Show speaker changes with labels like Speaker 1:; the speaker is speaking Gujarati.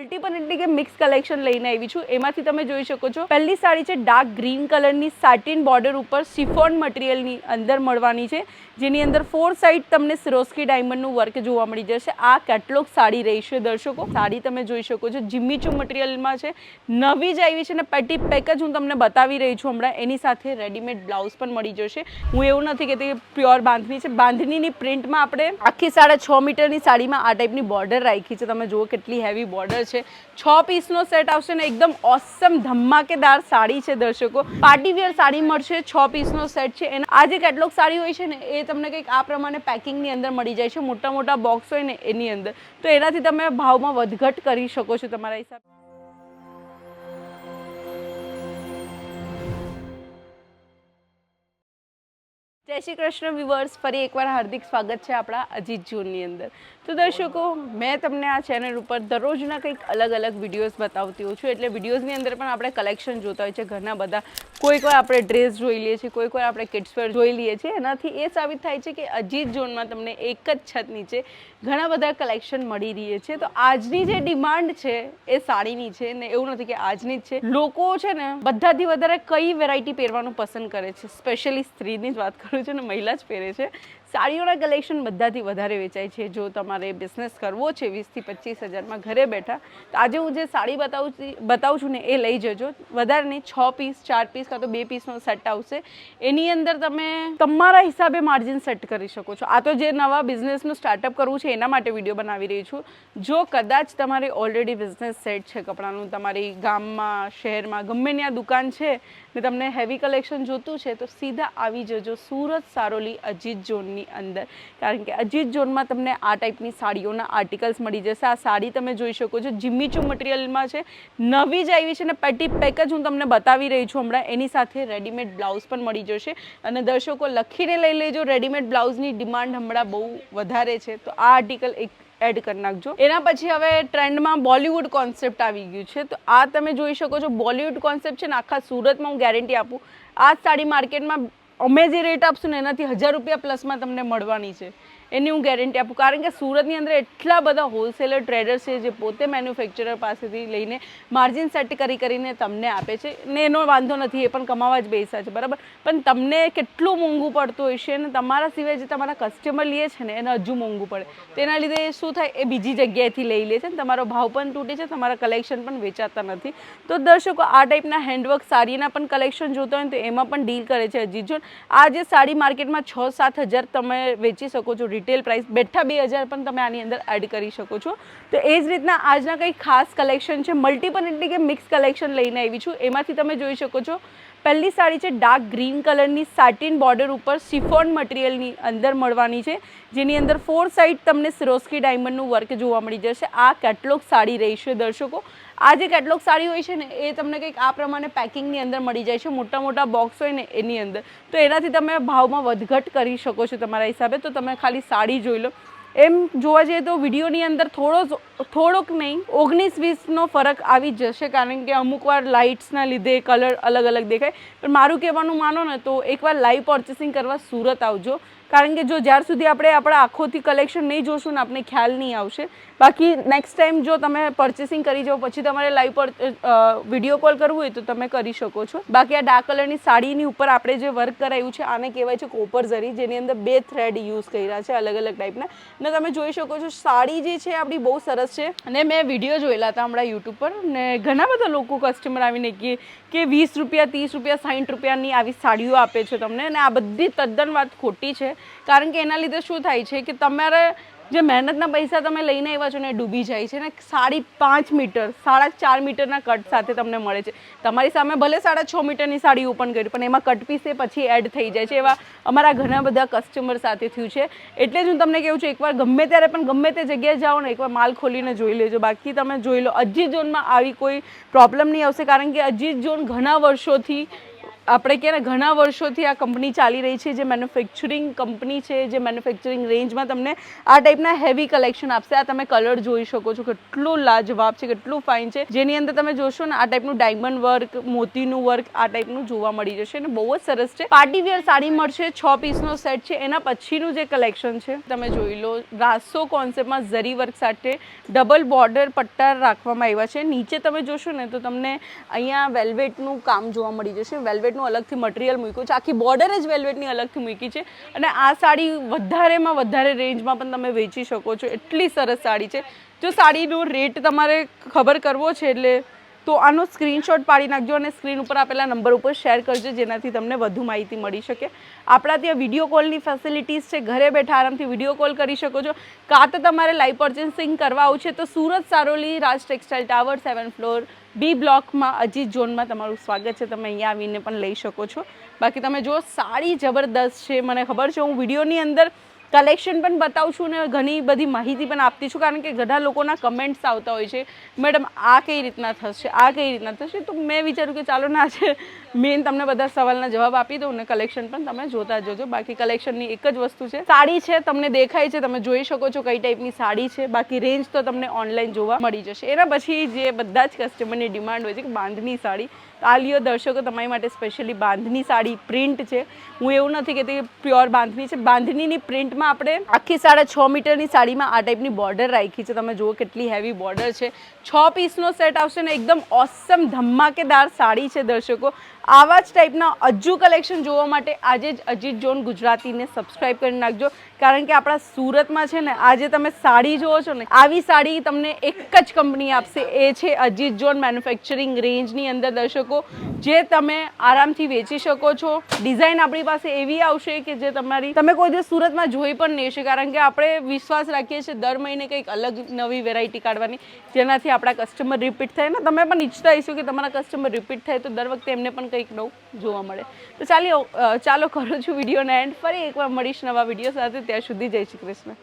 Speaker 1: મલ્ટીપલ એટલે કે મિક્સ કલેક્શન લઈને આવી છું। એમાંથી તમે જોઈ શકો છો પહેલી સાડી છે ડાર્ક ગ્રીન કલરની સાટિન બોર્ડર ઉપર શિફોન મટીરિયલની અંદર મળવાની છે, જેની અંદર 4 સાઇડ તમને સિરોસ્કી ડાયમંડનું વર્ક જોવા મળી જશે। આ કેટલોગ સાડી રહી છે દર્શકો। સાડી તમે જોઈ શકો છો જીમીચુ મટીરિયલમાં છે, નવી જ આવી છે ને પેટી પેક જ હું તમને બતાવી રહી છું હમણાં। એની સાથે રેડીમેડ બ્લાઉઝ પણ મળી જશે। હું એવું નથી કહેતી કે પ્યોર બાંધણી છે, બાંધણીની પ્રિન્ટમાં આપણે આખી 6.5 મીટરની સાડીમાં આ ટાઈપની બોર્ડર રાખી છે। તમે જુઓ કેટલી હેવી બોર્ડર છે। 6 પીસનો સેટ આવશે ને એકદમ ઓસમ ધમાકેદાર સાડી છે દર્શકો। પાર્ટી વેર સાડી મળશે, 6 પીસનો સેટ છે। અને આ જે કેટલોગ સાડી હોય છે ને એ તમને કંઈક આ પ્રમાણે પેકિંગની અંદર મળી જાય છે, મોટા મોટા બોક્સ હોય ને એની અંદર, તો એનાથી તમે ભાવમાં વધઘટ કરી શકો છો તમારા હિસાબે। જય શ્રી કૃષ્ણ વ્યુઅર્સ, ફરી એકવાર હાર્દિક સ્વાગત છે આપણા અજીત ઝોનની અંદર। તો દર્શકો, મેં તમને આ ચેનલ ઉપર દરરોજના કંઈક અલગ અલગ વિડીયોઝ બતાવતી હોઉં છું। એટલે વિડીયોઝની અંદર પણ આપણે કલેક્શન જોતા હોય છે ઘણા બધા। કોઈક વાર આપણે ડ્રેસ જોઈ લઈએ છીએ, કોઈક વાર આપણે કિડ્સવેર જોઈ લઈએ છીએ। એનાથી એ સાબિત થાય છે કે અજીત ઝોનમાં તમને એક જ છત નીચે ઘણા બધા કલેક્શન મળી રહે છે। તો આજની જે ડિમાન્ડ છે એ સાડીની છે ને, એવું નથી કે આજની જ છે। લોકો છે ને બધાથી વધારે કઈ વેરાયટી પહેરવાનું પસંદ કરે છે, સ્પેશિયલી સ્ત્રીની જ વાત કરું છું ને, મહિલા જ પહેરે છે। સાડીઓના કલેક્શન બધાથી વધારે વેચાય છે। જો તમારે બિઝનેસ કરવો છે 20 થી 25 હજારમાં ઘરે બેઠા, તો આજે હું જે સાડી બતાવું છું ને એ લઈ જજો। વધારે નહીં, 6 પીસ 4 પીસ કાં તો 2 પીસનો સેટ આવશે। એની અંદર તમે તમારા હિસાબે માર્જિન સેટ કરી શકો છો। આ તો જે નવા બિઝનેસનું સ્ટાર્ટઅપ કરવું છે એના માટે વિડીયો બનાવી રહી છું। જો કદાચ તમારે ઓલરેડી બિઝનેસ સેટ છે કપડાનું, તમારી ગામમાં શહેરમાં ગમે ત્યાં દુકાન છે ને તમને હેવી કલેક્શન જોતું છે, તો સીધા આવી જજો સુરત સારોલી અજીત ઝોનની અંદર। કારણ કે અજીત ઝોનમાં તમને આ ટાઈપની સાડીઓના આર્ટિકલ્સ મળી જશે। આ સાડી તમે જોઈ શકો છો જીમીચુ મટીરિયલમાં છે, નવી જ આવી છે ને પેટી પેક જ હું તમને બતાવી રહી છું હમણાં। એની સાથે રેડીમેડ બ્લાઉઝ પણ મળી જશે। અને દર્શકો લખીને લઈ લેજો, રેડીમેડ બ્લાઉઝની ડિમાન્ડ હમણાં બહુ વધારે છે, તો આ આર્ટિકલ એક એડ કરી નાખજો। એના પછી હવે ટ્રેન્ડમાં બોલિવૂડ કોન્સેપ્ટ આવી ગયું છે, તો આ તમે જોઈ શકો છો બોલિવૂડ કોન્સેપ્ટ છે ને આખા સુરતમાં હું ગેરંટી આપું, આ સાડી માર્કેટમાં અમે જે રેટ આપશું ને એનાથી 1000 રૂપિયા પ્લસમાં તમને મળવાની છે, એની હું ગેરંટી આપું। કારણ કે સુરતની અંદર એટલા બધા હોલસેલર ટ્રેડર્સ છે જે પોતે મેન્યુફેક્ચરર પાસેથી લઈને માર્જિન સેટ કરીને તમને આપે છે ને, એનો વાંધો નથી, એ પણ કમાવા જ બેસા છે બરાબર। પણ તમને કેટલું મોંઘું પડતું હશે ને તમારા સિવાય જે તમારા કસ્ટમર લે છે ને એને હજુ મોંઘું પડે, તેના લીધે શું થાય, એ બીજી જગ્યાએથી લઈ લે છે ને તમારો ભાવ પણ તૂટે છે, તમારા કલેક્શન પણ વેચાતા નથી। તો દર્શકો, આ ટાઈપના હેન્ડવર્ક સાડીના પણ કલેક્શન જોતા હોય ને તો એમાં પણ ડીલ કરે છે અજીત ઝોન। આ જે સાડી માર્કેટમાં 6-7 હજાર તમે વેચી શકો છો રિટેલ પ્રાઇસ, બેઠા 2000 પણ તમે આની અંદર એડ કરી શકો છો। તો એ જ રીતના આજના કંઈ ખાસ કલેક્શન છે, મલ્ટીપલ એટલે કે મિક્સ કલેક્શન લઈને આવી છું। એમાંથી તમે જોઈ શકો છો પહેલી સાડી છે ડાર્ક ગ્રીન કલરની સાટિન બોર્ડર ઉપર શિફોન મટીરિયલની અંદર મળવાની છે, જેની અંદર 4 સાઇડ તમને સિરોસ્કી ડાયમંડનું વર્ક જોવા મળી જશે। આ કેટલોગ સાડી રહી છે દર્શકો। આ જે કેટલોગ સાડી હોય છે ને એ તમને કંઈક આ પ્રમાણે પેકિંગની અંદર મળી જાય છે, મોટા મોટા બોક્સ હોય ને એની અંદર, તો એનાથી તમે ભાવમાં વધઘટ કરી શકો છો તમારા હિસાબે। તો તમે ખાલી સાડી જોઈ લો। એમ જોવા જઈએ તો વિડીયોની અંદર થોડોક નહીં 19-20નો ફરક આવી જશે, કારણ કે અમુક વાર લાઇટ્સના લીધે કલર અલગ અલગ દેખાય। પણ મારું કહેવાનું માનો ને તો એકવાર લાઈવ પર્ચેસિંગ કરવા સુરત આવજો, કારણ કે જો જ્યાર સુધી આપણે આપણા આંખોથી કલેક્શન નહીં જોશું ને આપણને ખ્યાલ નહીં આવશે। બાકી નેક્સ્ટ ટાઈમ જો તમે પર્ચેસિંગ કરી જાઓ પછી તમારે લાઈવ પર વિડીયો કોલ કરવું હોય તો તમે કરી શકો છો। બાકી આ ડાર્ક કલરની સાડીની ઉપર આપણે જે વર્ક કરાયું છે આને કહેવાય છે કોપર ઝરી, જેની અંદર 2 થ્રેડ યુઝ કર્યા છે અલગ અલગ ટાઈપના। ને તમે જોઈ શકો છો સાડી જે છે આપણી બહુ સરસ છે। અને મેં વિડીયો જોયેલા હતા હમણાં યુટ્યુબ પર, ને ઘણા બધા લોકો કસ્ટમર આવીને કે 20 રૂપિયા 30 રૂપિયા 60 રૂપિયાની આવી સાડીઓ આપે છે તમને, અને આ બધી તદ્દન વાત ખોટી છે। કારણ કે એના લીધે શું થાય છે કે તમારે જે મહેનતના પૈસા તમે લઈને આવ્યા છો ને એ ડૂબી જાય છે ને। 5.5 મીટર 4.5 મીટરના કટ સાથે તમને મળે છે। તમારી સામે ભલે 6.5 મીટરની સાડી ઓપન કરી, પણ એમાં કટ પીસ એ પછી એડ થઈ જાય છે। એવા અમારા ઘણા બધા કસ્ટમર સાથે થયું છે। એટલે જ હું તમને કહું છું એકવાર ગમે ત્યારે પણ ગમે તે જગ્યાએ જાઓ ને એકવાર માલ ખોલીને જોઈ લેજો। બાકી તમે જોઈ લો, અજીત ઝોનમાં આવી કોઈ પ્રોબ્લેમ નહીં આવશે, કારણ કે અજીત ઝોન ઘણા વર્ષોથી આપણે કે ઘણા વર્ષોથી આ કંપની ચાલી રહી છે, જે મેન્યુફેક્ચરિંગ કંપની છે, જે મેન્યુફેક્ચરિંગ રેન્જમાં તમને આ ટાઈપના હેવી કલેક્શન આપશે. આ તમે કલર જોઈ શકો છો, કેટલું લાજવાબ છે, કેટલું ફાઇન છે, જેની અંદર તમે જોશો ને આ ટાઈપનું ડાયમંડ વર્ક, મોતીનું વર્ક આ ટાઈપનું જોવા મળી જશે અને બહુ જ સરસ છે. પાર્ટી વેર સાડી મળશે, 6 પીસનો સેટ છે. એના પછીનું જે કલેક્શન છે તમે જોઈ લો, રાસો કોન્સેપ્ટમાં ઝરી વર્ક સાથે ડબલ બોર્ડર પટ્ટા રાખવામાં આવ્યા છે. નીચે તમે જોશો ને તો તમને અહીંયા વેલ્વેટનું કામ જોવા મળી જશે. વેલ્વેટનું અલગથી મટીરિયલ મૂક્યું છે, આખી બોર્ડર જ વેલ્વેટની અલગથી મૂકી છે અને આ સાડી વધારેમાં વધારે રેન્જમાં પણ તમે વેચી શકો છો. એટલી સરસ સાડી છે. જો સાડીનો રેટ તમારે ખબર કરવો છે એટલે તો આનો સ્ક્રીનશોટ પાડી નાખજો અને સ્ક્રીન ઉપર આપેલા નંબર ઉપર શેર કરજો, જેનાથી તમને વધુ માહિતી મળી શકે. આપણા ત્યાં વિડીયો કોલની ફેસિલિટીઝ છે, ઘરે બેઠા આરામથી વિડીયો કોલ કરી શકો છો. કાં તો તમારે લાઈવ પર્ચેસિંગ કરવા આવું છે તો સુરત સારોલી રાજ ટેક્સટાઇલ ટાવર 7th ફ્લોર બી બ્લોકમાં અજીત ઝોનમાં તમારું સ્વાગત છે. તમે અહીંયા આવીને પણ લઈ શકો છો. બાકી તમે જો સાડી જબરદસ્ત છે, મને ખબર છે. હું વિડીયોની અંદર કલેક્શન પણ બતાવું છું ને ઘણી બધી માહિતી પણ આપતી છું, કારણ કે ઘણા લોકોના કમેન્ટ્સ આવતા હોય છે, મેડમ આ કઈ રીતના થશે, આ કઈ રીતના થશે. તો મેં વિચાર્યું કે ચાલો ના છે મેન તમને બધા સવાલના જવાબ આપી દઉં ને કલેક્શન પણ તમે જોતા જજો. બાકી કલેક્શનની એક જ વસ્તુ છે, સાડી છે, તમને દેખાય છે, તમે જોઈ શકો છો કઈ ટાઈપની સાડી છે. બાકી રેન્જ તો તમને ઓનલાઈન જોવા મળી જશે. એના પછી જે બધા જ કસ્ટમરની ડિમાન્ડ હોય છે કે બાંધની સાડી, આ લ્યો દર્શકો તમારી માટે સ્પેશિયલી બાંધની સાડી પ્રિન્ટ છે. હું એવું નથી કહેતી કે પ્યોર બાંધની છે. બાંધનીની પ્રિન્ટમાં આપણે આખી 6.5 મીટરની સાડીમાં આ ટાઈપની બોર્ડર રાખી છે. તમે જુઓ કેટલી હેવી બોર્ડર છે. 6 પીસનો સેટ આવશે ને એકદમ ઓસમ ધમાકેદાર સાડી છે. દર્શકો આવા જ ટાઈપના અજ્જુ કલેક્શન જોવા માટે આજે જ અજીત ઝોન ગુજરાતીને સબસ્ક્રાઈબ કરી નાખજો, કારણ કે આપણા સુરતમાં છે ને આજે તમે સાડી જુઓ છો ને આવી સાડી તમને એક જ કંપની આપશે, એ છે અજીત ઝોન મેન્યુફેક્ચરિંગ રેન્જની અંદર. દર્શકો જે તમે આરામથી વેચી શકો છો. ડિઝાઇન આપણી પાસે એવી આવશે કે જે તમે કોઈ દિવસ સુરતમાં જોઈ પણ નહીં હશે, કારણ કે આપણે વિશ્વાસ રાખીએ છીએ દર મહિને કંઈક અલગ નવી વેરાયટી કાઢવાની, જેનાથી આપણા કસ્ટમર રિપીટ થાય ને તમે પણ ઈચ્છતા હશો કે તમારા કસ્ટમર રિપીટ થાય તો દર વખતે એમને પણ કંઈક નવું જોવા મળે. તો ચાલો કરું છું વિડીયોના એન્ડ. ફરી એકવાર મળીશ નવા વિડીયો સાથે. ત્યાં સુધી જય શ્રી કૃષ્ણ.